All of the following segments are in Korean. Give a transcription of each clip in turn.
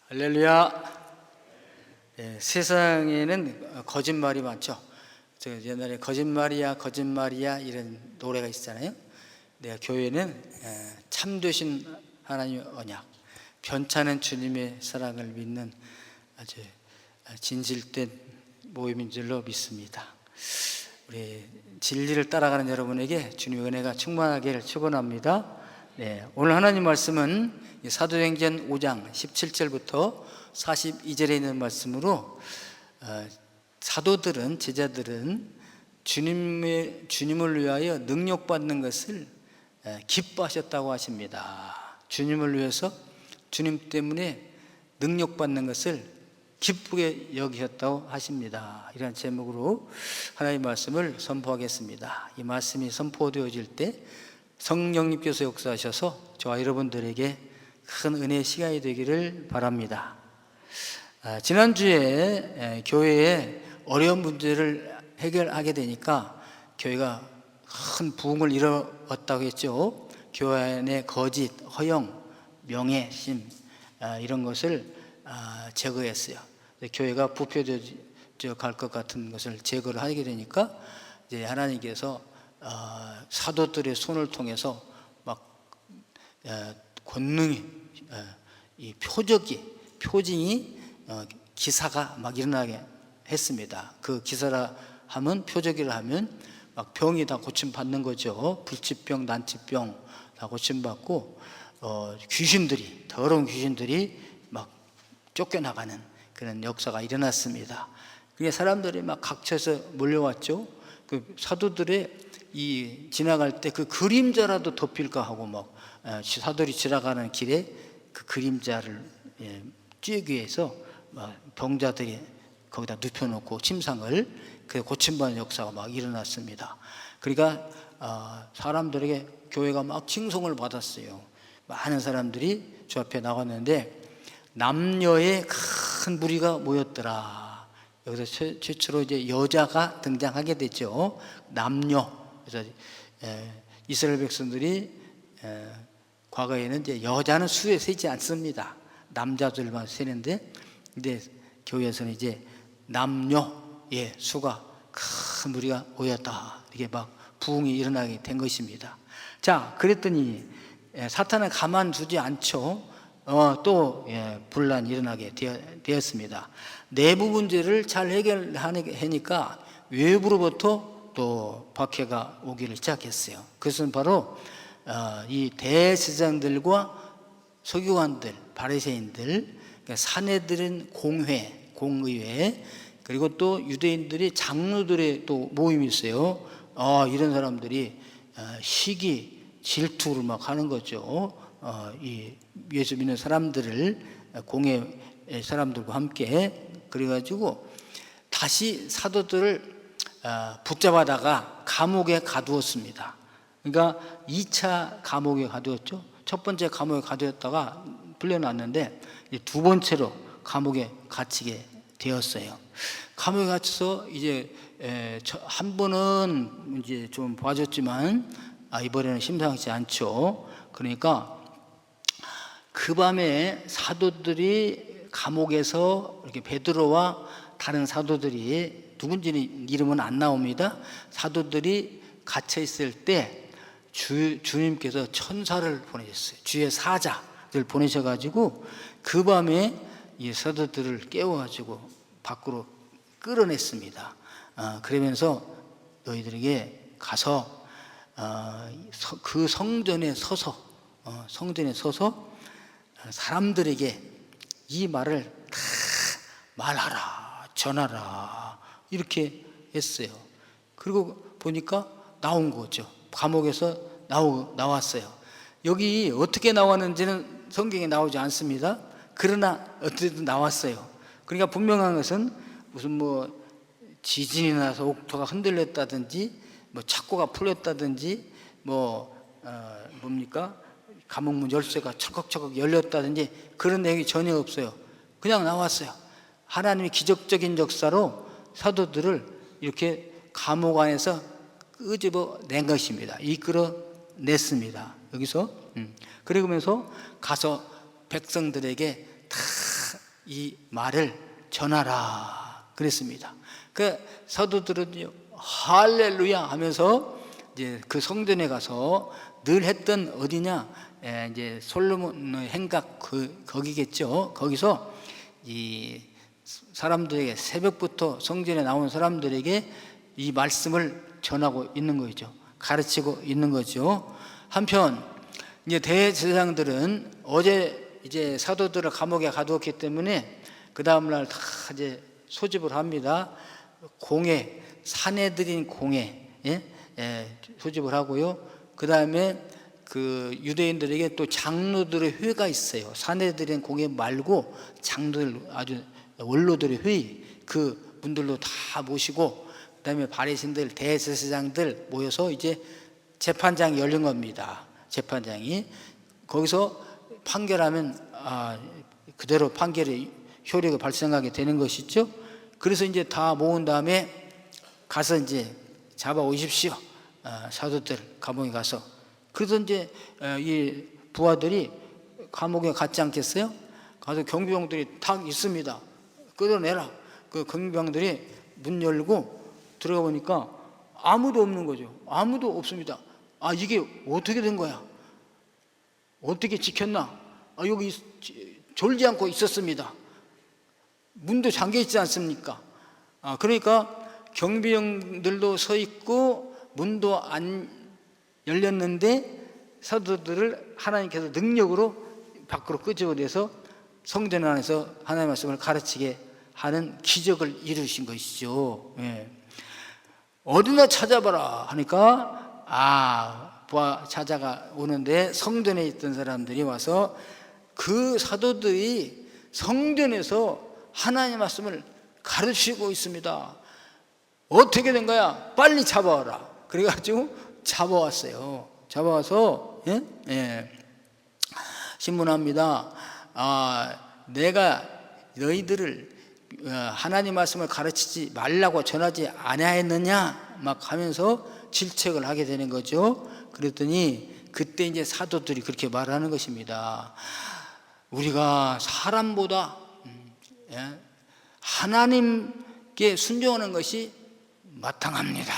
할렐루야. 세상에는 거짓말이 많죠. 옛날에 거짓말이야 거짓말이야 이런 노래가 있잖아요. 교회는 참되신 하나님의 언약, 변찮은 주님의 사랑을 믿는 아주 진실된 모임인 줄로 믿습니다. 우리 진리를 따라가는 여러분에게 주님의 은혜가 충만하기를 축원합니다. 오늘 하나님 말씀은 사도행전 5장 17절부터 42절에 있는 말씀으로 사도들은, 제자들은 주님을 위하여 능력받는 것을 기뻐하셨다고 하십니다. 주님을 위해서, 주님 때문에 능력받는 것을 기쁘게 여기셨다고 하십니다. 이런 제목으로 하나님의 말씀을 선포하겠습니다. 이 말씀이 선포되어질 때 성령님께서 역사하셔서 저와 여러분들에게 큰 은혜의 시간이 되기를 바랍니다. 지난주에 교회에 어려운 문제를 해결하게 되니까 교회가 큰 부흥을 이루었다고 했죠. 교회 안에 거짓, 허영, 명예심 이런 것을 제거했어요. 교회가 부패되어 갈 것 같은 것을 제거를 하게 되니까 이제 하나님께서 사도들의 손을 통해서 막 권능이, 이 표징이 기사가 막 일어나게 했습니다. 그 기사라 하면, 표적이라 하면 막 병이 다 고침받는 거죠. 불치병, 난치병 다 고침받고 귀신들이, 더러운 귀신들이 막 쫓겨나가는 그런 역사가 일어났습니다. 그게 사람들이 막 각처에서 몰려왔죠. 그 사도들의 이 지나갈 때 그 그림자라도 덮일까 하고 막 사도들이 지나가는 길에 그 그림자를 쬐기 위해서 병자들이 거기다 눕혀놓고 침상을 그 고침받는 역사가 막 일어났습니다. 그러니까 사람들에게 교회가 막 칭송을 받았어요. 많은 사람들이 주 앞에 나왔는데 남녀의 큰 무리가 모였더라. 여기서 최초로 이제 여자가 등장하게 됐죠. 남녀. 그래서 이스라엘 백성들이 과거에는 이제 여자는 수에 세지 않습니다. 남자들만 세는데, 근데 교회에서는 이제 남녀의 수가 큰 무리가 모였다. 이게 막 부흥이 일어나게 된 것입니다. 자, 그랬더니 사탄은 가만두지 않죠. 또 분란이 일어나게 되었습니다. 내부 문제를 잘 해결하니까 외부로부터 또 박해가 오기를 시작했어요. 그것은 바로 이 대제사장들과 서기관들, 바리새인들, 사내들은 공의회, 그리고 또 유대인들이 장로들의 또 모임이 있어요. 이런 사람들이 시기, 질투를 막 하는 거죠. 이 예수 믿는 사람들을 공회 사람들과 함께, 그래가지고 다시 사도들을 붙잡아다가 감옥에 가두었습니다. 그러니까 2차 감옥에 가두었죠. 첫 번째 감옥에 가두었다가 풀려났는데 두 번째로 감옥에 갇히게 되었어요. 감옥에 갇혀서 이제 한 번은 이제 좀 봐줬지만 이번에는 심상치 않죠. 그러니까 그 밤에 사도들이 감옥에서 이렇게 베드로와 다른 사도들이, 누군지는 이름은 안 나옵니다. 사도들이 갇혀 있을 때 주님께서 천사를 보내셨어요. 주의 사자를 보내셔가지고 그 밤에 이 사도들을 깨워가지고 밖으로 끌어냈습니다. 그러면서 너희들에게 가서 그 성전에 서서 사람들에게 이 말을 다 말하라, 전하라, 이렇게 했어요. 그리고 보니까 나온 거죠. 감옥에서 나왔어요. 여기 어떻게 나왔는지는 성경에 나오지 않습니다. 그러나 어쨌든 나왔어요. 그러니까 분명한 것은 무슨 지진이 나서 옥토가 흔들렸다든지, 착고가 풀렸다든지, 감옥문 열쇠가 철컥철컥 열렸다든지 그런 내용이 전혀 없어요. 그냥 나왔어요. 하나님의 기적적인 역사로 사도들을 이렇게 감옥 안에서 끄집어 낸 것입니다. 이끌어냈습니다. 여기서 그러면서 가서 백성들에게 다 이 말을 전하라 그랬습니다. 그 사도들은요 할렐루야 하면서 이제 그 성전에 가서 늘 했던 어디냐, 이제 솔로몬의 행각 거기겠죠. 거기서 이 사람들에게 새벽부터 성전에 나온 사람들에게 이 말씀을 전하고 있는 거죠. 가르치고 있는 거죠. 한편 이제 대제사장들은 어제 이제 사도들을 감옥에 가두었기 때문에 그 다음 날 다 이제 소집을 합니다. 공회, 사내들인 공회, 소집을 하고요. 그 다음에 그 유대인들에게 또 장로들의 회가 있어요. 사내들인 공회 말고 장로들, 아주 원로들의 회의, 그 분들도 다 모시고, 그 다음에 바리새인들, 대제사장들 모여서 이제 재판장이 열린 겁니다. 재판장이 거기서 판결하면 그대로 판결의 효력이 발생하게 되는 것이죠. 그래서 이제 다 모은 다음에 가서 이제 잡아 오십시오. 사도들 감옥에 가서. 그래서 이제 이 부하들이 감옥에 갔지 않겠어요? 가서 경비병들이 탁 있습니다. 끌어내라. 그 경비병들이 문 열고 들어가 보니까 아무도 없는 거죠. 아무도 없습니다. 이게 어떻게 된 거야? 어떻게 지켰나? 여기 졸지 않고 있었습니다. 문도 잠겨 있지 않습니까? 그러니까 경비병들도 서 있고 문도 안 열렸는데 사도들을 하나님께서 능력으로 밖으로 끄집어내서 성전 안에서 하나님의 말씀을 가르치게 하는 기적을 이루신 것이죠. 어디나 찾아봐라 하니까 부하 찾아가 오는데 성전에 있던 사람들이 와서 그 사도들이 성전에서 하나님의 말씀을 가르치고 있습니다. 어떻게 된 거야? 빨리 잡아와라. 그래가지고 잡아왔어요. 잡아와서 신문합니다. 내가 너희들을 하나님 말씀을 가르치지 말라고 전하지 아니하였느냐 막 하면서 질책을 하게 되는 거죠. 그랬더니 그때 이제 사도들이 그렇게 말하는 것입니다. 우리가 사람보다 하나님께 순종하는 것이 마땅합니다.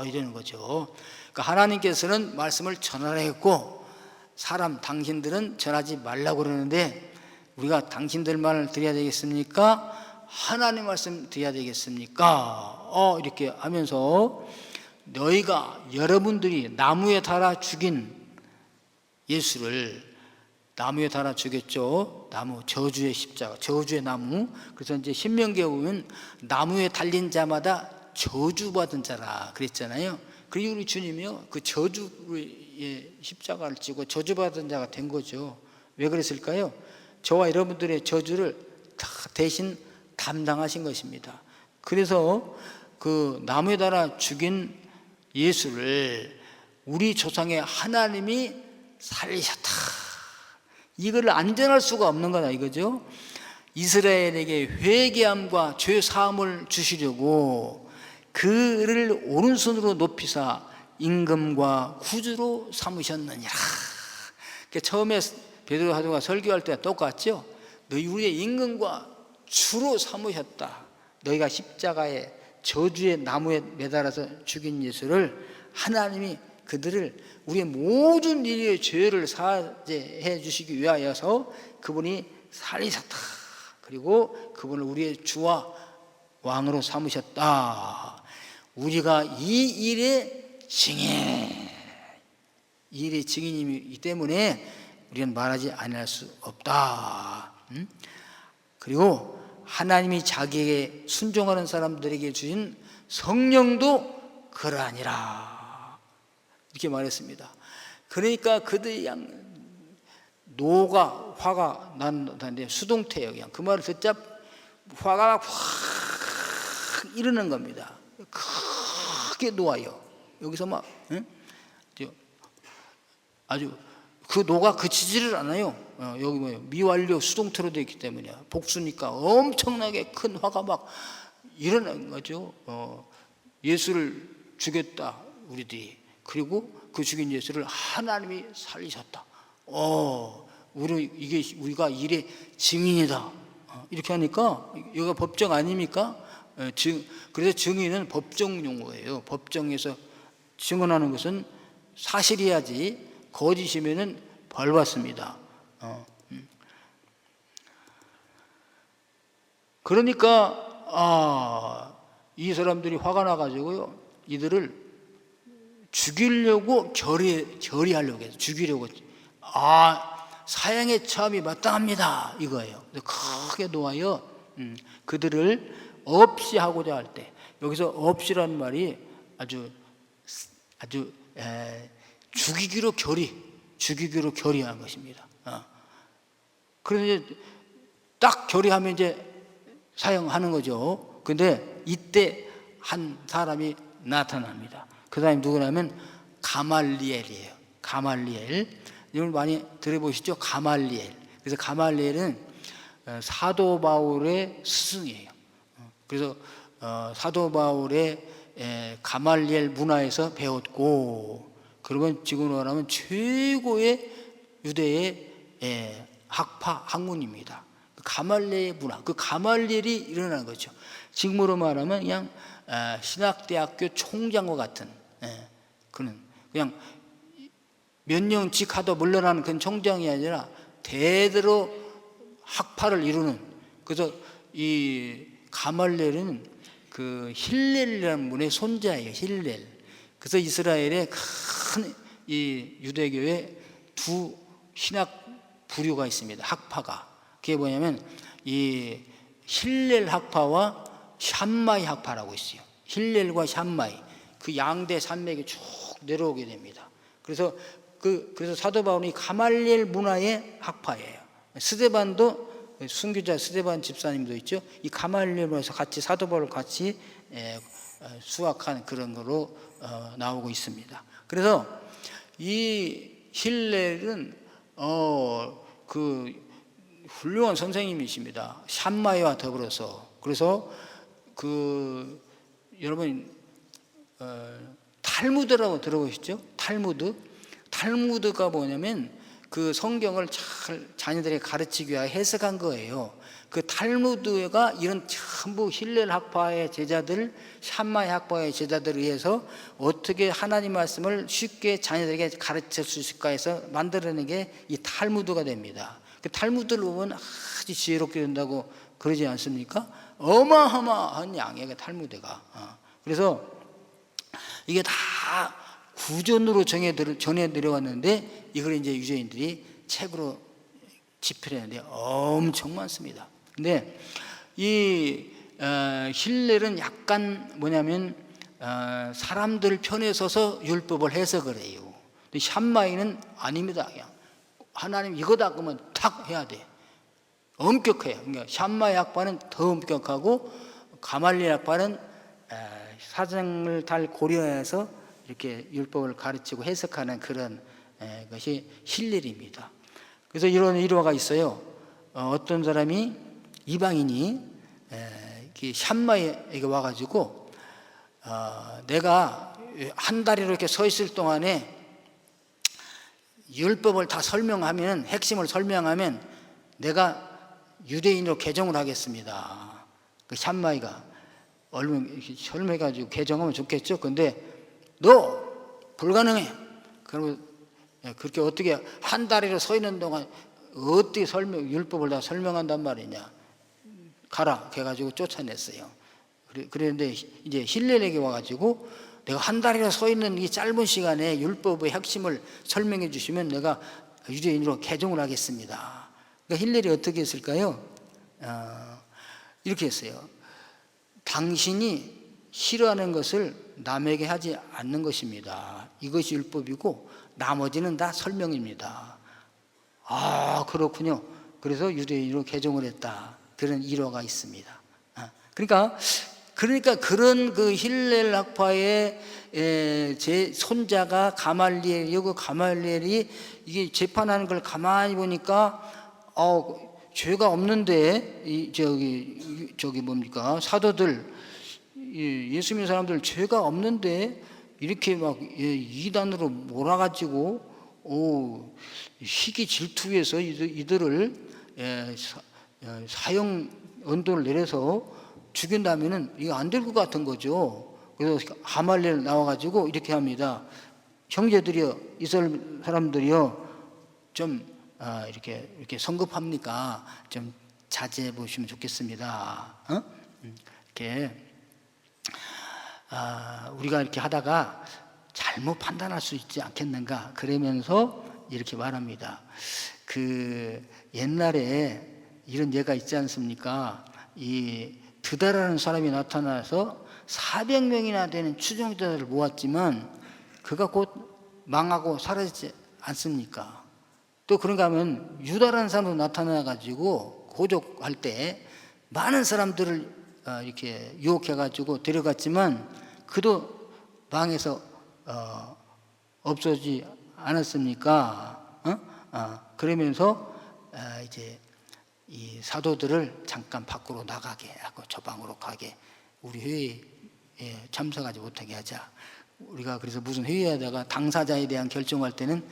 이러는 거죠. 그러니까 하나님께서는 말씀을 전하라 했고 사람 당신들은 전하지 말라고 그러는데 우리가 당신들 말을 드려야 되겠습니까? 하나님 말씀 드려야 되겠습니까? 이렇게 하면서 너희가 여러분들이 나무에 달아 죽인 예수를 나무에 달아 죽였죠. 나무, 저주의 십자가, 저주의 나무. 그래서 이제 신명기에 보면 나무에 달린 자마다 저주받은 자라 그랬잖아요. 그리고 우리 주님이요, 그 저주의 십자가를 지고 저주받은 자가 된 거죠. 왜 그랬을까요? 저와 여러분들의 저주를 다 대신 담당하신 것입니다. 그래서 그 나무에 달아 죽인 예수를 우리 조상의 하나님이 살리셨다. 이거를 안전할 수가 없는 거다 이거죠. 이스라엘에게 회개함과 죄 사함을 주시려고 그를 오른손으로 높이사 임금과 구주로 삼으셨느니라. 그러니까 처음에 베드로 사도가 설교할 때와 똑같죠. 너희 우리의 임금과 주로 삼으셨다. 너희가 십자가에 저주의 나무에 매달아서 죽인 예수를 하나님이 그들을 우리의 모든 인류의 죄를 사죄해 주시기 위하여서 그분이 살리셨다. 그리고 그분을 우리의 주와 왕으로 삼으셨다. 우리가 이 일의 증인이기 때문에 우리는 말하지 아니할 수 없다. 그리고 하나님이 자기에게 순종하는 사람들에게 주신 성령도 그러하니라. 이렇게 말했습니다. 그러니까 그들이 노가 화가 난다는데 수동태예요. 그냥 그 말을 듣자 화가 확 이르는 겁니다. 크게 놓아요. 여기서 막 아주 그 노가 그치지를 않아요. 여기 뭐예요? 미완료 수동태로 되어 있기 때문에 복수니까 엄청나게 큰 화가 막 일어나는 거죠. 예수를 죽였다 우리들이. 그리고 그 죽인 예수를 하나님이 살리셨다. 우리가 일의 증인이다. 이렇게 하니까 이거 법정 아닙니까? 그래서 증인은 법정 용어예요. 법정에서 증언하는 것은 사실이야지 거짓이면은 벌 받습니다. 그러니까 이 사람들이 화가 나가지고요, 이들을 죽이려고 결의하려고 해서 죽이려고, 사형의 처함이 마땅합니다 이거예요. 크게 놓아요. 그들을 없이 하고자 할 때, 여기서 없이라는 말이 아주 죽이기로 결의한 것입니다. 그런데 딱 결의하면 이제 사형하는 거죠. 근데 이때 한 사람이 나타납니다. 그 사람이 누구냐면 가말리엘이에요. 가말리엘. 이걸 많이 들어보시죠? 가말리엘. 그래서 가말리엘은 사도 바울의 스승이에요. 그래서 사도 바울의 가말리엘 문화에서 배웠고, 그러면 지금 말하면 최고의 유대의 학문입니다. 가말리엘 문화, 그 가말리엘이 일어난 거죠. 지금으로 말하면 그냥 신학대학교 총장과 같은 그냥 몇 년씩 하다 물러나는 그런 총장이 아니라 대대로 학파를 이루는. 그래서 이 가말리엘은 그 힐렐이라는 분의 손자예요. 힐렐. 그래서 이스라엘의 큰 이 유대교의 두 신학 부류가 있습니다. 학파가. 그게 뭐냐면 이 힐렐 학파와 샴마이 학파라고 있어요. 힐렐과 샴마이, 그 양대 산맥이 쭉 내려오게 됩니다. 그래서 사도 바울이 가말리엘 문화의 학파예요. 스데반도, 순교자 스데반 집사님도 있죠. 이 가말리엘 문화에서 같이 사도 바울 같이 수학한 그런 거로 나오고 있습니다. 그래서 이 힐렐은 그 훌륭한 선생님이십니다. 샴마이와 더불어서. 그래서 여러분 탈무드라고 들어보셨죠? 탈무드가 뭐냐면 그 성경을 잘 자녀들에게 가르치기 위해 해석한 거예요. 그 탈무드가 이런 전부 힐렐 학파의 제자들, 샴마이 학파의 제자들을 위해서 어떻게 하나님 말씀을 쉽게 자녀들에게 가르칠 수 있을까 해서 만들어낸 게 이 탈무드가 됩니다. 그 탈무드를 보면 아주 지혜롭게 된다고 그러지 않습니까? 어마어마한 양의 탈무드가. 그래서 이게 다 구전으로 전해 들어왔는데 이걸 이제 유대인들이 책으로 집필했는데 엄청 많습니다. 근데 이 힐렐은 약간 뭐냐면 사람들 편에 서서 율법을 해석을 해요. 근데 샴마이는 아닙니다. 그냥 하나님 이거다 그러면 탁 해야 돼. 엄격해요. 그러니까 샴마이 학파는 더 엄격하고 가말리엘 학파는 사정을 잘 고려해서 이렇게 율법을 가르치고 해석하는 그런 것이 힐렐입니다. 그래서 이런 일화가 있어요. 어떤 사람이 이방인이 샴마이에게 와가지고 내가 한 달이로 이렇게 서 있을 동안에 율법을 다 설명하면, 핵심을 설명하면 내가 유대인으로 개종을 하겠습니다. 그 샴마이가 얼른 설명해가지고 개종하면 좋겠죠. 근데 너 불가능해. 그러면 그렇게 어떻게 한 달이로 서 있는 동안 어떻게 율법을 다 설명한단 말이냐. 가라. 그래가지고 쫓아냈어요. 그런데 이제 힐렐에게 와가지고 내가 한 달이나 서 있는 이 짧은 시간에 율법의 핵심을 설명해 주시면 내가 유대인으로 개종을 하겠습니다. 그러니까 힐렐이 어떻게 했을까요? 이렇게 했어요. 당신이 싫어하는 것을 남에게 하지 않는 것입니다. 이것이 율법이고 나머지는 다 설명입니다. 그렇군요. 그래서 유대인으로 개종을 했다. 그런 일화가 있습니다. 그러니까 그런 그 힐렐 학파의 제 손자가 가말리엘이고, 가말리엘이 이게 재판하는 걸 가만히 보니까 죄가 없는데 저기 뭡니까 사도들, 예수 믿는 사람들 죄가 없는데 이렇게 막 이단으로 몰아가지고 희귀 질투에서 이들을 사형 언도를 내려서 죽인다면은 이거 안 될 것 같은 거죠. 그래서 가말리엘 나와가지고 이렇게 합니다. 형제들이여, 이스라엘 사람들이여, 좀 이렇게 성급합니까? 좀 자제해 보시면 좋겠습니다. 이렇게 우리가 이렇게 하다가 잘못 판단할 수 있지 않겠는가? 그러면서 이렇게 말합니다. 그 옛날에 이런 예가 있지 않습니까? 이 드다라는 사람이 나타나서 400명이나 되는 추종자들을 모았지만 그가 곧 망하고 사라지지 않습니까? 또 그런가 하면 유다라는 사람도 나타나 가지고 고족할 때 많은 사람들을 이렇게 유혹해 가지고 데려갔지만 그도 망해서 없어지지 않았습니까? 그러면서 이제 이 사도들을 잠깐 밖으로 나가게 하고 저 방으로 가게, 우리 회의에 참석하지 못하게 하자. 우리가 그래서 무슨 회의하다가 당사자에 대한 결정할 때는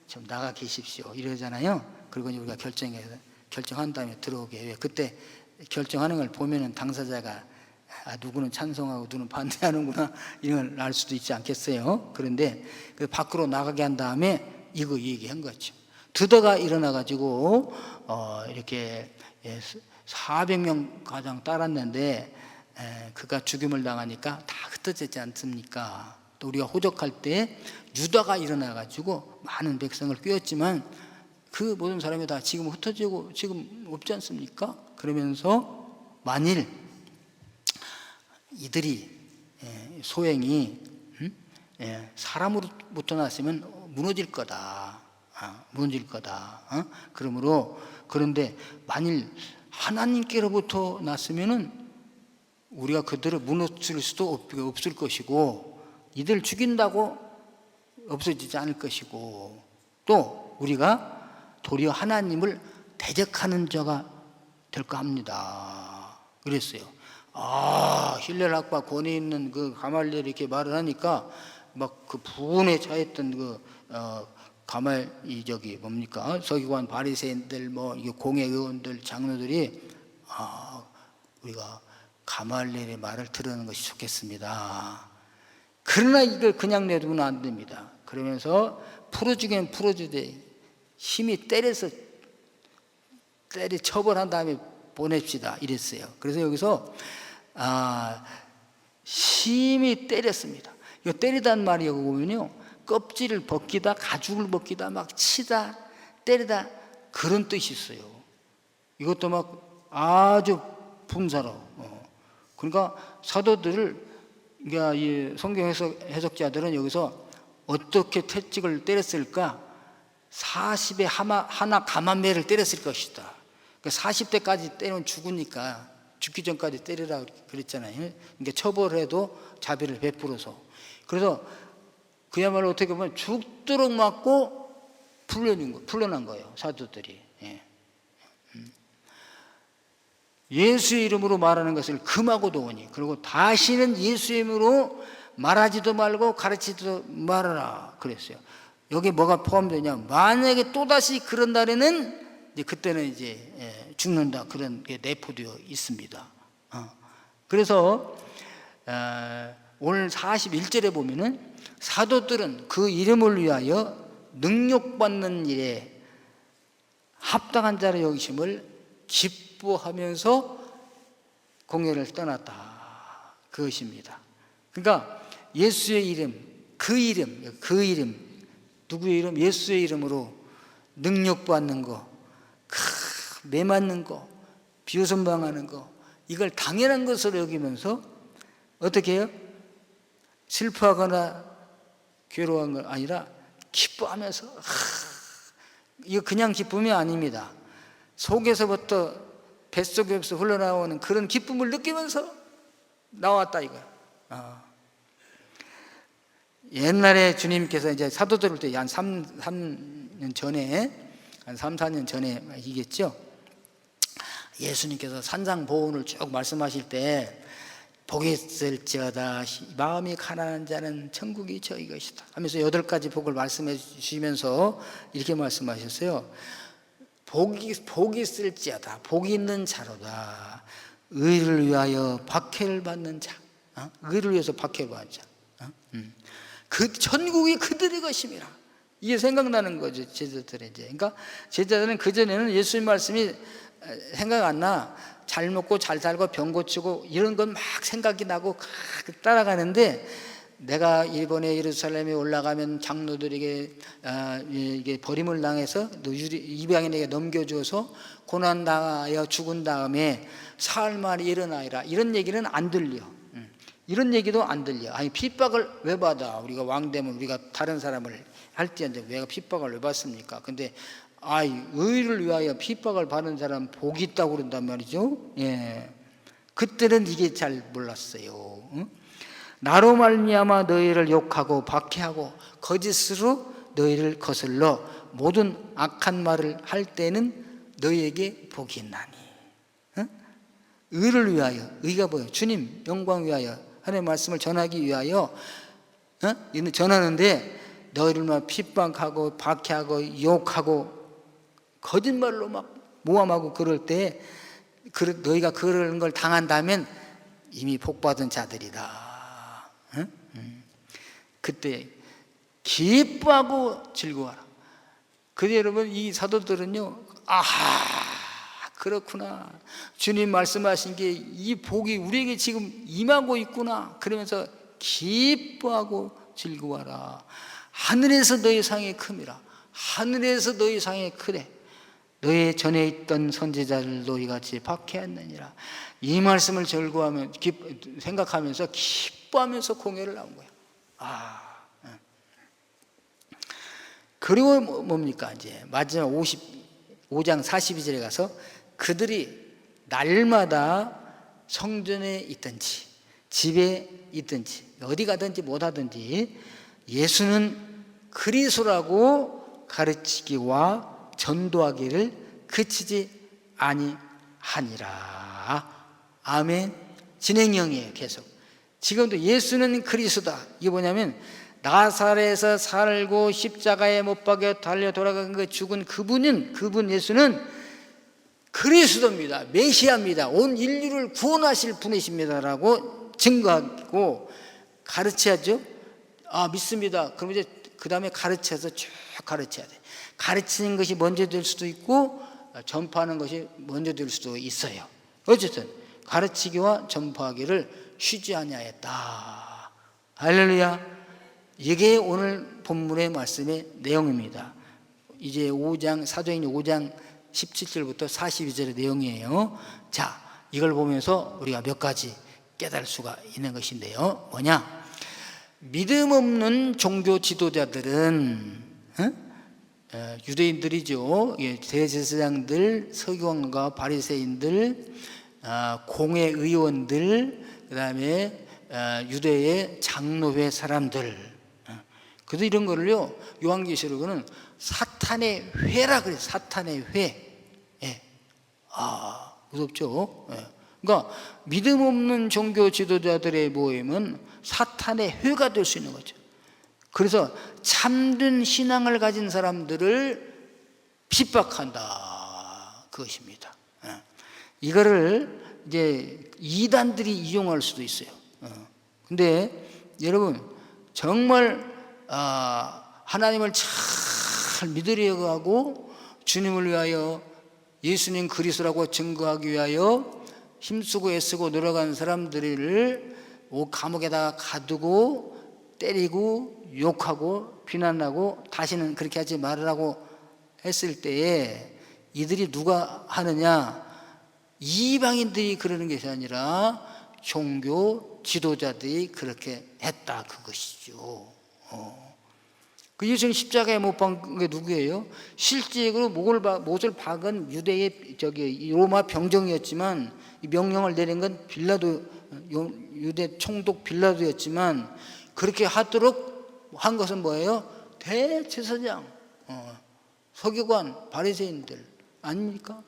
좀 나가 계십시오 이러잖아요. 그리고 우리가 결정한 다음에 들어오게 해요. 그때 결정하는 걸 보면은 당사자가 누구는 찬성하고 누구는 반대하는구나 이런 걸 알 수도 있지 않겠어요. 그런데 그 밖으로 나가게 한 다음에 이거 얘기한 거죠. 드더가 일어나 가지고 이렇게 400명 가량 따랐는데 그가 죽임을 당하니까 다 흩어지지 않습니까? 또 우리가 호적할 때 유다가 일어나 가지고 많은 백성을 꿰었지만 그 모든 사람이 다 지금 흩어지고 지금 없지 않습니까? 그러면서 만일 이들이 소행이 사람으로부터 났으면 무너질 거다. 무너질 거다. 그러므로 그런데 만일 하나님께로부터 났으면은 우리가 그들을 무너뜨릴 수도 없을 것이고 이들 죽인다고 없어지지 않을 것이고 또 우리가 도리어 하나님을 대적하는 자가 될까 합니다. 그랬어요. 힐렐 학파 권위 있는 그 가말리엘이 이렇게 말을 하니까 막 그 부분에 차있던 그 뭡니까? 서기관 바리새인들 공회 의원들 장로들이 우리가 가말리엘의 말을 들으는 것이 좋겠습니다. 그러나 이걸 그냥 내두면 안 됩니다. 그러면서 풀어주긴 풀어주되 힘이 때려 처벌한 다음에 보냅시다 이랬어요. 그래서 여기서 심히 때렸습니다. 이거 때리다는 말이 여기 보면요, 껍질을 벗기다, 가죽을 벗기다, 막 치다, 때리다 그런 뜻이 있어요. 이것도 막 아주 분사로. 그러니까 사도들을, 그러니까 이 성경 해석자들은 여기서 어떻게 채찍을 때렸을까? 40에 하나 가만매를 때렸을 것이다. 그러니까 40대까지 때리면 죽으니까 죽기 전까지 때리라 그랬잖아요. 그러니까 처벌해도 자비를 베풀어서. 그래서 그야말로 어떻게 보면 죽도록 맞고 풀려난 거예요, 사도들이. 예수의 이름으로 말하는 것을 금하고 도오니, 그리고 다시는 예수의 이름으로 말하지도 말고 가르치지도 말아라 그랬어요. 여기 뭐가 포함되냐? 만약에 또다시 그런 날에는 이제 그때는 이제 죽는다, 그런 게 내포되어 있습니다. 그래서 오늘 41절에 보면은 사도들은 그 이름을 위하여 능력받는 일에 합당한 자로 여기심을 기뻐하면서 공회를 떠났다, 그것입니다. 그러니까 예수의 이름, 그 이름, 누구의 이름? 예수의 이름으로 능력받는 거, 매맞는 거, 비웃음당하는 거, 이걸 당연한 것으로 여기면서 어떻게 해요? 슬퍼하거나 괴로워한 건 아니라 기뻐하면서, 이거 그냥 기쁨이 아닙니다. 속에서부터 뱃속에서 흘러나오는 그런 기쁨을 느끼면서 나왔다 이거야. 옛날에 주님께서 이제 사도들을 때 한 3년 전에, 한 3, 4년 전에 이겠죠. 예수님께서 산상보훈을 쭉 말씀하실 때 복이 있을지어다 마음이 가난한 자는 천국이 저희 것이다 하면서 8가지 복을 말씀해 주시면서 이렇게 말씀하셨어요. 복이 있을지어다, 복이 있는 자로다. 의를 위하여 박해를 받는 자, 의를 위해서 박해를 받는 자, 그 천국이 그들의 것임이라. 이게 생각나는 거죠, 제자들의. 이제 그러니까 제자들은 그전에는 예수님 말씀이 생각 안 나. 잘 먹고 잘 살고 병 고치고 이런 건 막 생각이 나고 따라가는데, 내가 이번에 예루살렘에 올라가면 장로들에게 이게 버림을 당해서 이방인에게 넘겨줘서 고난 당하여 죽은 다음에 사흘 만에 일어나리라, 이런 얘기는 안 들려. 이런 얘기도 안 들려. 아니, 핍박을 왜 받아? 우리가 왕 되면 우리가 다른 사람을 할지언데 왜 핍박을 왜 받습니까? 근데 의를 위하여 핍박을 받는 사람 복이 있다고 그런단 말이죠. 예. 그때는 이게 잘 몰랐어요. 나로 말미암아 너희를 욕하고 박해하고 거짓으로 너희를 거슬러 모든 악한 말을 할 때는 너희에게 복이 있나니. 의를 위하여, 의가 뭐예요? 주님 영광 위하여, 하나님의 말씀을 전하기 위하여 전하는데, 너희를 막 핍박하고 박해하고 욕하고 거짓말로 막 모함하고 그럴 때, 너희가 그런 걸 당한다면 이미 복받은 자들이다. 그때 기뻐하고 즐거워하라. 그런데 여러분, 이 사도들은요, 그렇구나, 주님 말씀하신 게 이 복이 우리에게 지금 임하고 있구나, 그러면서 기뻐하고 즐거워하라. 하늘에서 너희 상이 큼이라. 하늘에서 너희 상이 크되 너희 전에 있던 선지자들도 이같이 박해했느니라. 이 말씀을 즐거워하면, 생각하면서 기뻐하면서 공회를 나온 거예요. 그리고 뭡니까? 이제 마지막 55장 42절에 가서 그들이 날마다 성전에 있든지 집에 있든지 어디 가든지 못 하든지 예수는 그리스도라고 가르치기와 전도하기를 그치지 아니하니라. 아멘. 진행형이에요. 계속. 지금도 예수는 그리스도다. 이게 뭐냐면, 나사렛에서 살고 십자가에 못 박혀 달려 돌아간 그 죽은 그분 예수는 그리스도입니다. 메시아입니다. 온 인류를 구원하실 분이십니다라고 증거하고 가르쳐야죠. 믿습니다. 그럼 이제 그 다음에 가르쳐서 쭉 가르쳐야 돼. 가르치는 것이 먼저 될 수도 있고 전파하는 것이 먼저 될 수도 있어요. 어쨌든 가르치기와 전파하기를 쉬지 아니하였다. 할렐루야. 이게 오늘 본문의 말씀의 내용입니다. 이제 사도행전 5장 17절부터 42절의 내용이에요. 자, 이걸 보면서 우리가 몇 가지 깨달을 수가 있는 것인데요. 뭐냐? 믿음 없는 종교 지도자들은 유대인들이죠. 대제사장들, 서기관과 바리새인들, 공회 의원들, 그다음에 유대의 장로회 사람들. 그래서 이런 거를요, 요한계시록은 사탄의 회라 그래요. 사탄의 회. 무섭죠. 그러니까 믿음 없는 종교 지도자들의 모임은 사탄의 회가 될 수 있는 거죠. 그래서 참된 신앙을 가진 사람들을 핍박한다, 그것입니다. 이거를 이제 이단들이 이용할 수도 있어요. 근데 여러분, 정말 하나님을 잘 믿으려고 하고 주님을 위하여 예수님 그리스도라고 증거하기 위하여 힘쓰고 애쓰고 노력하는 사람들을 감옥에다가 가두고 때리고 욕하고 비난하고 다시는 그렇게 하지 말으라고 했을 때에 이들이 누가 하느냐? 이방인들이 그러는 것이 아니라 종교 지도자들이 그렇게 했다, 그것이죠. 그 예수님 십자가에 못 박은 게 누구예요? 실질적으로 못을 박은 유대의 로마 병정이었지만, 이 명령을 내린 건 유대 총독 빌라도였지만, 그렇게 하도록 한 것은 뭐예요? 대제사장, 서기관, 바리새인들 아닙니까?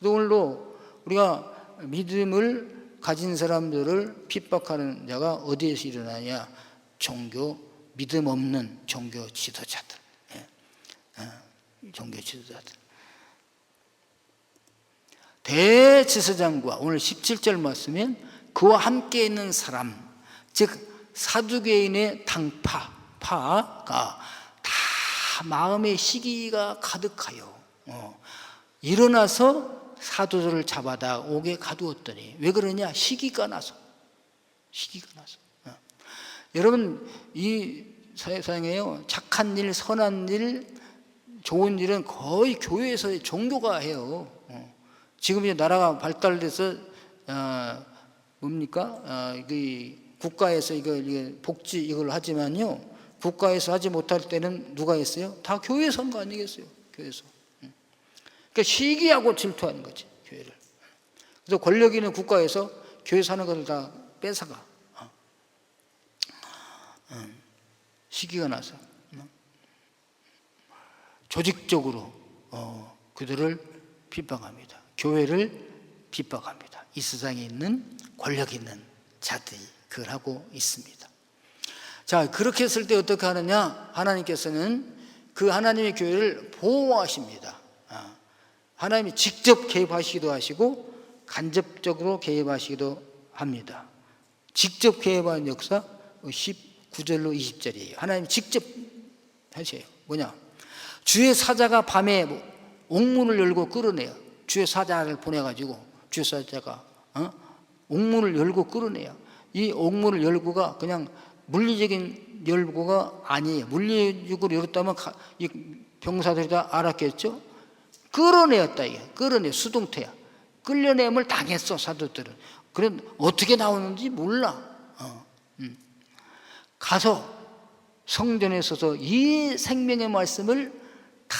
오늘도 우리가 믿음을 가진 사람들을 핍박하는 자가 어디에서 일어나냐? 종교, 믿음 없는 종교 지도자들. 종교 지도자들. 대제사장과 오늘 17절 말씀엔 그와 함께 있는 사람, 즉 사두개인의 파가 다 마음의 시기가 가득하여 일어나서 사도들을 잡아다 옥에 가두었더니, 왜 그러냐? 시기가 나서. 여러분, 이 세상에요, 착한 일, 선한 일, 좋은 일은 거의 교회에서 종교가 해요. 지금 이제 나라가 발달돼서 국가에서 이거 복지 이걸 하지만요, 국가에서 하지 못할 때는 누가 했어요? 다 교회에서 한 거 아니겠어요? 교회에서. 그러니까 시기하고 질투하는 거지, 교회를. 그래서 권력 있는 국가에서 교회에서 하는 것을 다 뺏어가. 시기가 나서 조직적으로 그들을 핍박합니다. 교회를 핍박합니다. 이 세상에 있는 권력 있는 자들이 그걸 하고 있습니다. 자, 그렇게 했을 때 어떻게 하느냐? 하나님께서는 그 하나님의 교회를 보호하십니다. 하나님이 직접 개입하시기도 하시고 간접적으로 개입하시기도 합니다. 직접 개입하는 역사 19절로 20절이에요. 하나님 직접 하세요. 뭐냐? 주의 사자가 밤에 옥문을 열고 끌어내요. 주의 사자를 보내가지고 주의 사자가 옥문을 열고 끌어내요. 이 옥문을 열고가 그냥 물리적인 열고가 아니에요. 물리적으로 열었다면 이 병사들이 다 알았겠죠? 끌어내었다. 이게 끌어내, 수동태야. 끌려냄을 당했어, 사도들은. 그래 어떻게 나오는지 몰라. 가서 성전에 서서 이 생명의 말씀을 다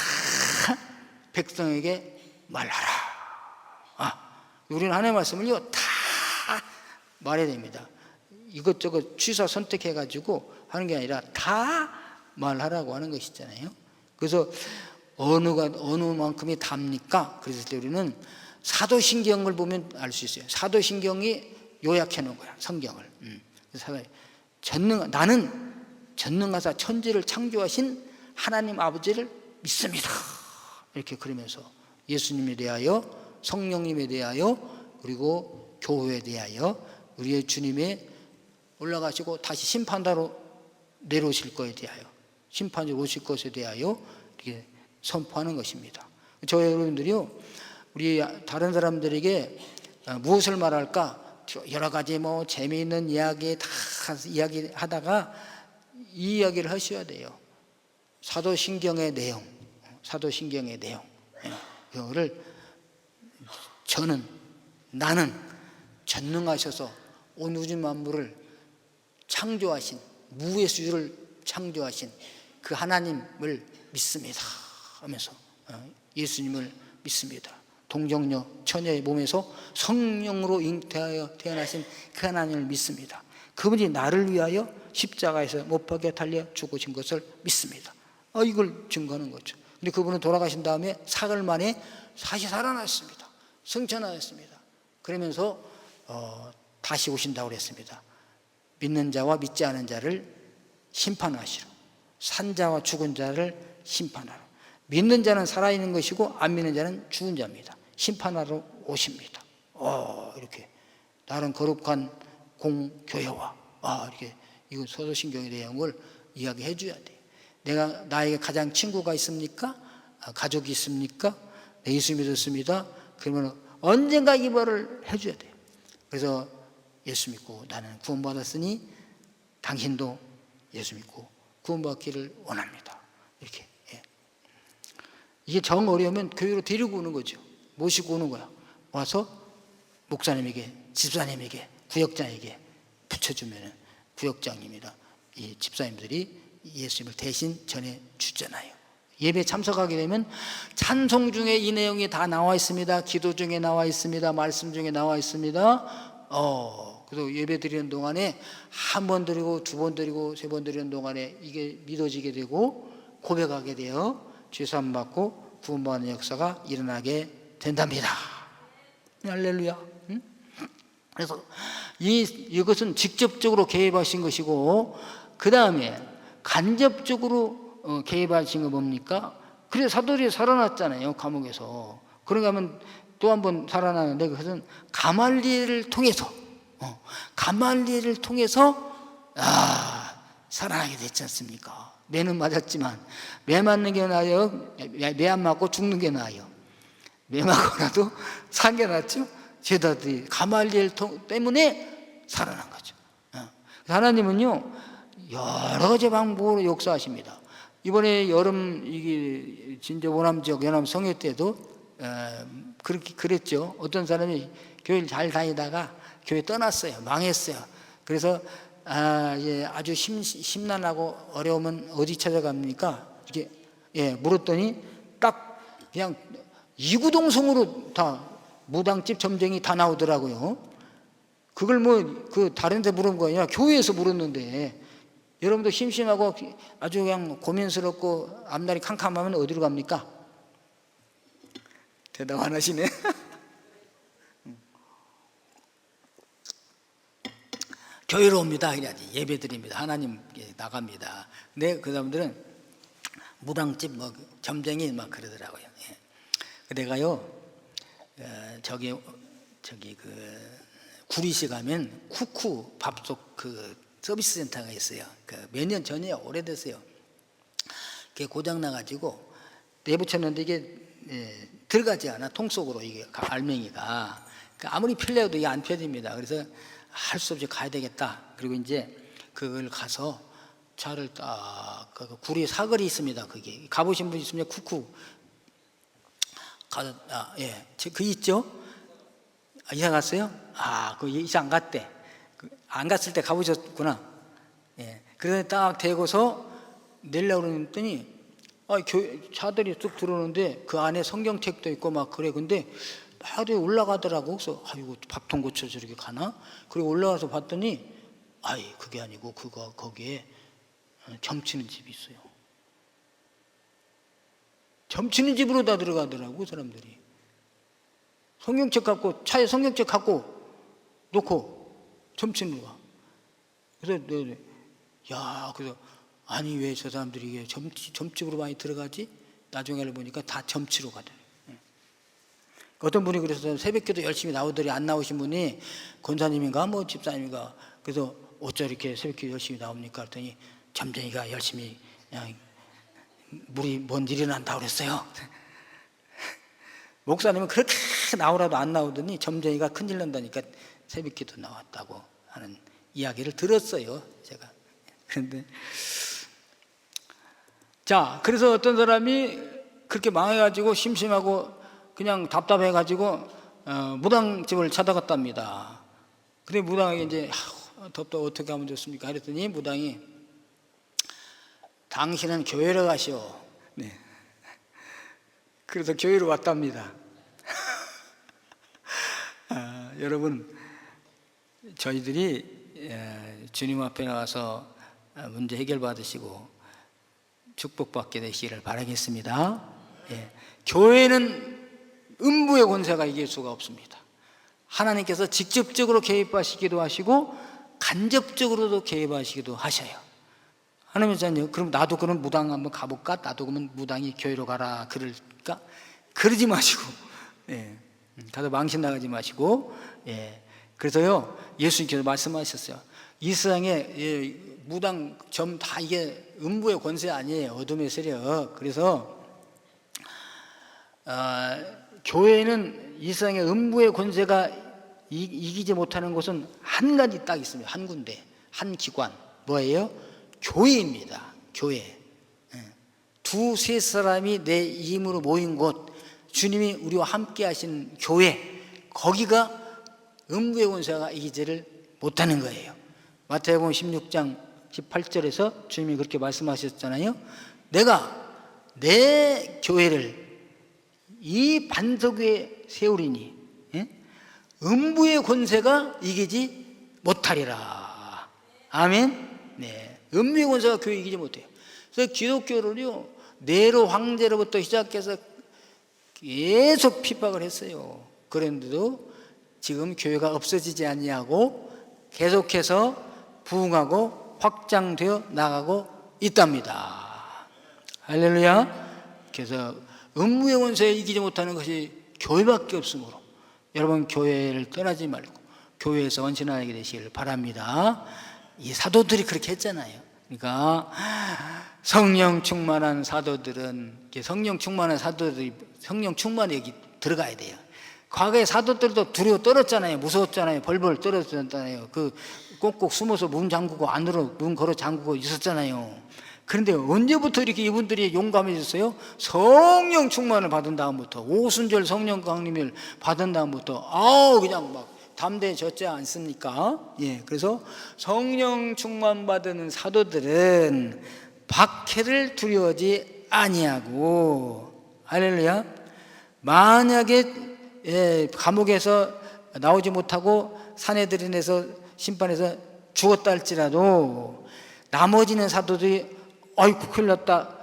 백성에게 말하라. 우리는 하나님의 말씀을요 다 말해야 됩니다. 이것저것 취사 선택해가지고 하는 게 아니라 다 말하라고 하는 것이잖아요. 그래서 어느 만큼이 답니까? 그랬을 때 우리는 사도신경을 보면 알 수 있어요. 사도신경이 요약해 놓은 거야, 성경을. 나는 전능하사 천지를 창조하신 하나님 아버지를 믿습니다. 이렇게 그러면서 예수님에 대하여, 성령님에 대하여, 그리고 교회에 대하여, 우리의 주님의 올라가시고 다시 심판하러 내려오실 것에 대하여, 심판으로 오실 것에 대하여 이렇게 선포하는 것입니다. 저 여러분들이요, 우리 다른 사람들에게 무엇을 말할까? 여러 가지 재미있는 이야기 다 이야기하다가 이 이야기를 하셔야 돼요. 사도신경의 내용, 이거를 나는 전능하셔서 온 우주 만물을 창조하신, 무에서 유를 창조하신 그 하나님을 믿습니다 하면서 예수님을 믿습니다. 동정녀 처녀의 몸에서 성령으로 잉태하여 태어나신 그 하나님을 믿습니다. 그분이 나를 위하여 십자가에서 못 박혀 달려 죽으신 것을 믿습니다. 이걸 증거하는 거죠. 근데 그분은 돌아가신 다음에 사흘 만에 다시 살아났습니다. 승천하였습니다. 그러면서 다시 오신다고 그랬습니다. 믿는 자와 믿지 않은 자를 심판하시러, 산 자와 죽은 자를 심판하러. 믿는 자는 살아있는 것이고 안 믿는 자는 죽은 자입니다. 심판하러 오십니다. 이렇게 다른 거룩한 공교회와 이렇게 이거 사도신경의 내용을 이야기해 줘야 돼. 나에게 가장 친구가 있습니까? 가족이 있습니까? 네, 예수 믿었습니다. 그러면 언젠가 이 말을 해줘야 돼요. 그래서 예수 믿고 나는 구원받았으니 당신도 예수 믿고 구원받기를 원합니다. 이렇게. 이게 정 어려우면 교회로 데리고 오는 거죠. 모시고 오는 거야. 와서 목사님에게, 집사님에게, 구역장에게 붙여주면 구역장님이나 이 집사님들이 예수님을 대신 전해 주잖아요. 예배 참석하게 되면 찬송 중에 이 내용이 다 나와 있습니다. 기도 중에 나와 있습니다. 말씀 중에 나와 있습니다. 그래서 예배 드리는 동안에 한 번 드리고 두 번 드리고 세 번 드리는 동안에 이게 믿어지게 되고 고백하게 되어 죄사함 받고 구원받는 역사가 일어나게 된답니다. 할렐루야. 응? 그래서 이것은 직접적으로 개입하신 것이고, 그 다음에 간접적으로 개입하신 거 뭡니까? 그래서 사도들이 살아났잖아요, 감옥에서. 그런가 하면 또 한 번 살아나는데, 그것은 가말리엘을 통해서, 가말리엘을 통해서 살아나게 됐지 않습니까? 매는 맞았지만 매 맞는 게 나아요, 매 안 맞고 죽는 게 나아요? 매 맞고라도 산 게 낫죠. 제자들이 가말리엘 때문에 살아난 거죠. 하나님은요 여러 가지 방법으로 역사하십니다. 이번에 여름 이게 진짜 원암 지역 연암 성회 때도 그렇게 그랬죠. 어떤 사람이 교회를 잘 다니다가 교회 떠났어요. 망했어요. 그래서 아주 심란하고 어려우면 어디 찾아갑니까? 이렇게 물었더니 딱 그냥 이구동성으로 다 무당집 점쟁이 다 나오더라고요. 그걸 그 다른 데 물은 거 아니라 교회에서 물었는데, 여러분도 심심하고 아주 그냥 고민스럽고 앞날이 캄캄하면 어디로 갑니까? 대답 안 하시네. 교회로 옵니다. 그래야지. 예배 드립니다. 하나님께 나갑니다. 근데 그 사람들은 무당집 점쟁이 막 그러더라고요. 내가요 저기 구리시 가면 쿠쿠 밥솥 서비스 센터가 있어요. 몇 년 전이에요. 오래됐어요. 그게 고장 나가지고 내붙였는데 이게 들어가지 않아. 통 속으로 이게 알맹이가. 아무리 필래도 이게 안 펴집니다. 그래서 할 수 없이 가야 되겠다. 그리고 이제 그걸 가서 차를 딱 구리 사거리 있습니다. 거기 가보신 분 있으면 쿠쿠 가서 그 있죠? 이사 갔어요? 그 이사 안 갔대. 안 갔을 때 가보셨구나. 그래서 딱 대고서 내려고 그랬더니 차들이 쭉 들어오는데 그 안에 성경책도 있고 막 그래. 근데 막 올라가더라고. 그래서 이거 밥통 고쳐 저렇게 가나? 그리고 올라가서 봤더니 그게 아니고 거기에 점치는 집이 있어요. 점치는 집으로 다 들어가더라고 사람들이. 성경책 갖고 차에 성경책 갖고 놓고 점치는 거야. 그래서 그래서 왜 저 사람들이 이게 점집으로 많이 들어가지? 나중에 보니까 다 점치러 가더래. 어떤 분이 그래서 새벽기도 열심히 나오더니 안 나오신 분이 권사님인가 집사님인가, 그래서 어쩌 이렇게 새벽기도 열심히 나옵니까? 그랬더니 점쟁이가 열심히 그냥 물이 뭔 일이 난다고 그랬어요. 목사님은 그렇게 나오라도 안 나오더니 점쟁이가 큰일 난다니까 새벽기도 나왔다고 하는 이야기를 들었어요, 제가. 그런데 그래서 어떤 사람이 그렇게 망해가지고 심심하고 그냥 답답해가지고 무당집을 찾아갔답니다. 근데 무당에게 이제 덥다 어떻게 하면 좋습니까? 그랬더니 무당이 당신은 교회로 가시오. 그래서 교회로 왔답니다. 여러분, 저희들이 주님 앞에 나와서 문제 해결 받으시고 축복받게 되시기를 바라겠습니다. 교회는 음부의 권세가 이길 수가 없습니다. 하나님께서 직접적으로 개입하시기도 하시고 간접적으로도 개입하시기도 하셔요. 하나님께서 그럼 나도 그럼 무당 한번 가볼까? 나도 그러면 무당이 교회로 가라 그럴까? 그러지 마시고 가서 망신 나가지 마시고 그래서요 예수님께서 말씀하셨어요. 이 세상에 무당 점 다 이게 음부의 권세 아니에요. 어둠의 세력. 그래서 교회는 이 세상에 음부의 권세가 이기지 못하는 곳은 한 가지 딱 있습니다. 한 군데, 한 기관. 뭐예요? 교회입니다. 교회. 두세 사람이 내 이름으로 모인 곳, 주님이 우리와 함께 하신 교회, 거기가 음부의 권세가 이기지를 못하는 거예요. 마태복음 16장 18절에서 주님이 그렇게 말씀하셨잖아요. 내가 내 교회를 이 반석 위에 세우리니 음부의 권세가 이기지 못하리라. 아멘. 음부의 권세가 교회 이기지 못해요. 그래서 기독교를요 네로 황제로부터 시작해서 계속 핍박을 했어요. 그런데도 지금 교회가 없어지지 아니하고 계속해서 부흥하고 확장되어 나가고 있답니다. 할렐루야. 그래서 음부의 권세에 이기지 못하는 것이 교회밖에 없으므로 여러분 교회를 떠나지 말고 교회에서 헌신하게 되시길 바랍니다. 이 사도들이 그렇게 했잖아요. 그러니까 성령 충만한 사도들은, 성령 충만한 사도들이 성령 충만에 여기 들어가야 돼요. 과거에 사도들도 두려워 떨었잖아요. 무서웠잖아요. 벌벌 떨었잖아요. 그 꼭꼭 숨어서 문 잠그고 안으로 문 걸어 잠그고 있었잖아요. 그런데 언제부터 이렇게 이분들이 용감해졌어요? 성령 충만을 받은 다음부터, 오순절 성령 강림을 받은 다음부터 그냥 막 담대해졌지 않습니까? 예, 그래서 성령 충만 받은 사도들은 박해를 두려워하지 아니하고, 할렐루야. 만약에 감옥에서 나오지 못하고 사내들인에서 심판해서 죽었다 할지라도 나머지는 사도들이 아이고 큰일 났다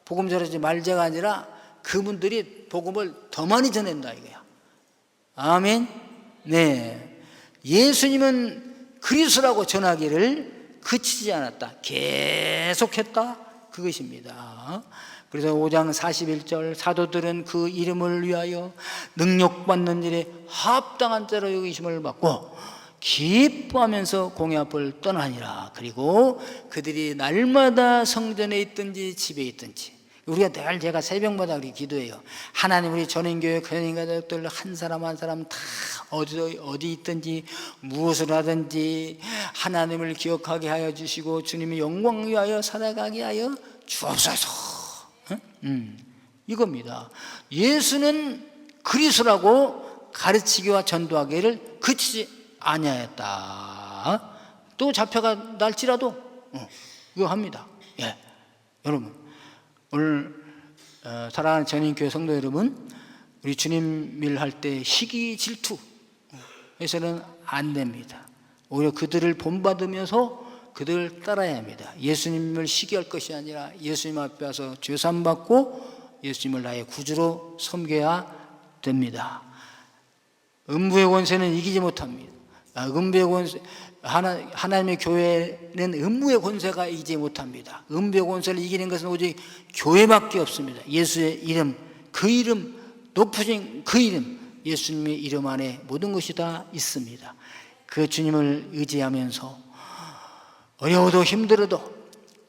복음 전하지 말자가 아니라 그분들이 복음을 더 많이 전한다 이거야. 아멘. 네, 예수님은 그리스도라고 전하기를 그치지 않았다, 계속했다, 그것입니다. 그래서 5장 41절 사도들은 그 이름을 위하여 능력받는 일에 합당한 자로 여기심을 받고 기뻐하면서 공회 앞을 떠나니라. 그리고 그들이 날마다 성전에 있든지 집에 있든지, 우리가 늘 제가 새벽마다 우리 기도해요. 하나님, 우리 전인교회 전인가족들 한 사람 한 사람 다 어디 있든지 무엇을 하든지 하나님을 기억하게 하여 주시고 주님의 영광 위하여 살아가게 하여 주옵소서. 이겁니다. 예수는 그리스도라고 가르치기와 전도하기를 그치지 아니하였다. 또 잡혀가 날지라도 이거 합니다. 예, 여러분 오늘 사랑하는 전인교회 성도 여러분, 우리 주님 일할 때 시기 질투 해서는 안 됩니다. 오히려 그들을 본받으면서 그들을 따라야 합니다. 예수님을 시기할 것이 아니라 예수님 앞에 와서 죄산 받고 예수님을 나의 구주로 섬겨야 됩니다. 음부의 권세는 이기지 못합니다. 음부의 권세, 하나님의 교회는 음부의 권세가 이기지 못합니다. 음부의 권세를 이기는 것은 오직 교회밖에 없습니다. 예수의 이름, 그 이름, 높으신 그 이름, 예수님의 이름 안에 모든 것이 다 있습니다. 그 주님을 의지하면서 어려워도 힘들어도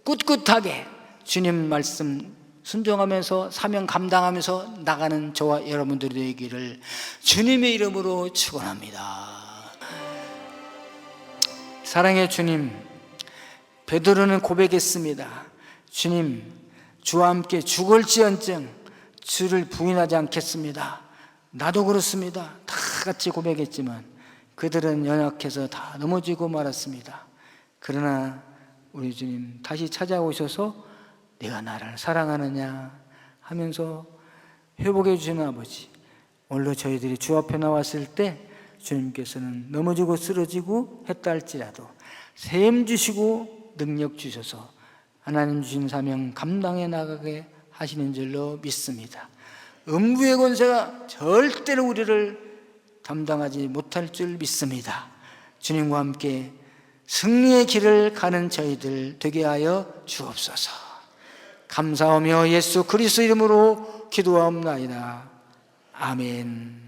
꿋꿋하게 주님 말씀 순종하면서 사명 감당하면서 나가는 저와 여러분들이 되기를 주님의 이름으로 축원합니다. 사랑의 주님, 베드로는 고백했습니다. 주님, 주와 함께 죽을지언정 주를 부인하지 않겠습니다. 나도 그렇습니다. 다 같이 고백했지만 그들은 연약해서 다 넘어지고 말았습니다. 그러나 우리 주님 다시 찾아오셔서 내가 나를 사랑하느냐 하면서 회복해 주시는 아버지, 오늘도 저희들이 주 앞에 나왔을 때 주님께서는 넘어지고 쓰러지고 했다 할지라도 셈 주시고 능력 주셔서 하나님 주신 사명 감당해 나가게 하시는 줄로 믿습니다. 음부의 권세가 절대로 우리를 감당하지 못할 줄 믿습니다. 주님과 함께 승리의 길을 가는 저희들 되게 하여 주옵소서. 감사하며 예수 그리스도 이름으로 기도하옵나이다. 아멘.